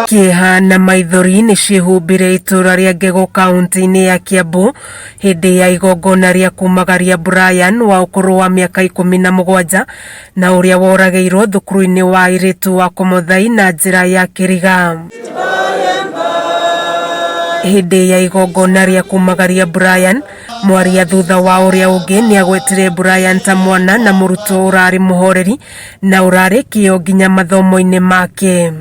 Kĩeha na maithori nĩ ciĩhumbire itũra rĩa Ngegũ kaunti-inĩ ya Kiambu hĩndĩ ya igongona rĩa kumagaria Brian wa ũkũrũ wa mĩaka 17 na ũrĩa woragĩirwo thukuru-inĩ wa airĩtu wa Komuthai na njĩra ya kĩriga. Hĩndĩ ya igongona rĩa kumagaria Brian, mwaria thutha wa ũrĩa ũngĩ nĩ agwetire Brian ta mwana na mũrutwo ũrarĩ mũhoreri na ũrarĩ kĩo nginya mathomo-inĩ make.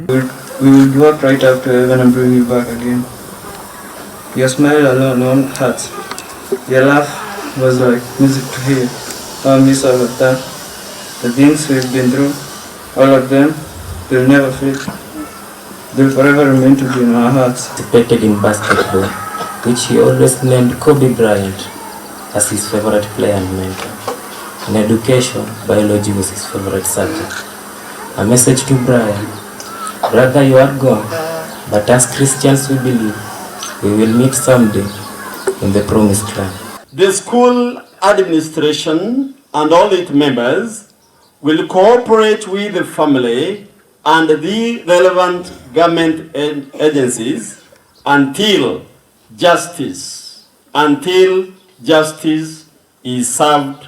We will walk right up to heaven and bring you back again. Your smile alone hurts. Your laugh was like music to hear. How I miss all of that. The things we've been through, all of them, they'll never fade. They'll forever remain to be in our hearts. Participated in basketball, which he always named Kobe Bryant as his favorite player and mentor. In education, biology was his favorite subject. A message to Brian: brother, you are gone, but as Christians we believe we will meet someday in the promised land. The school administration and all its members will cooperate with the family and the relevant government agencies until justice is served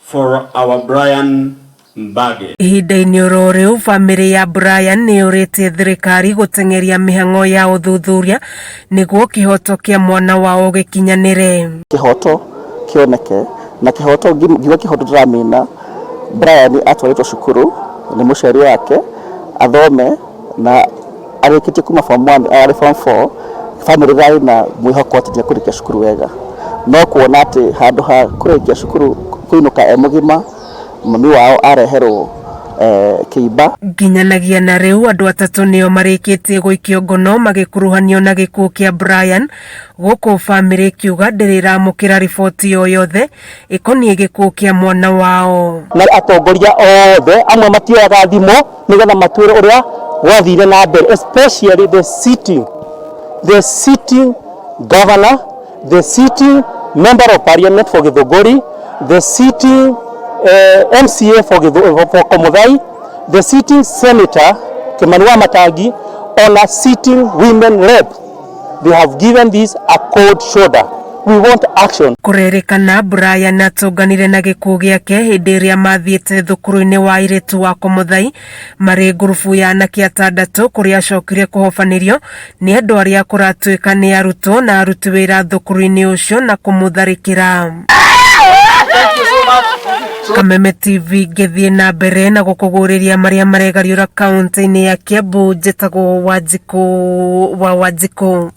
for our Brian Mbage. Ihinda-inĩ oro rĩu famĩlĩ ya Brian nĩ yũrĩtie thirikari gũteng'eria mĩhang'o ya ũthuthuria nĩguo kĩhoto kĩa mwana wao gĩkinyanĩre. Kĩhoto kĩoneke na kĩhoto ngiuga kĩhoto tũramĩna Brian atwarĩtwo cukuru nĩ mũciari wake athome na arĩkĩtie kuma form 1 arĩ form 4 famĩlĩ ĩrĩ na mwĩhoko atĩ nĩ kũrĩkia cukuru wega no kuona atĩ handũ ha kũrĩkia cukuru kũinũka mũgima mami wao areherwo kĩimba. Nginyanagia na rĩu andũ atatũ nĩo marĩkĩtie gũikio ngono magĩkuruhanio na gĩkuũ kĩa Brian, gũkũ famĩlĩ ĩkiuga ndĩrĩramũkĩra riboti o yothe ĩkoniĩ gĩkuũ kĩa mwana wao. Na atongoria othe amwe matioyaga thimo nĩgetha matuĩre ũrĩa gwathire na mbere, especially the sitting governor, the sitting member of parliament for Githunguri, the sitting MCA for Komuthai, the sitting senator Kimani Wamatangi, on a sitting women rep. They have given this a cold shoulder. We want action. Kũrerĩkana Brian atũnganire na gĩkuũ gĩake hĩndĩ ĩrĩa mathiĩte thukuru-inĩ wa airĩtu wa Komuthai marĩ ngurubu ya anake atandatũ kũrĩa acokire kũhobanĩrio nĩ andũ arĩa kũratuĩka nĩ arutwo na aruti wĩra thukuru-inĩ ũcio na kũmũtharĩkĩra. Kameme TV gĩthiĩ na mbere na gũkũgũrĩria marĩa maregariũra kaunti-inĩ ya Kiambu. Njĩtagwo Wanjikũ wa Wanjikũ.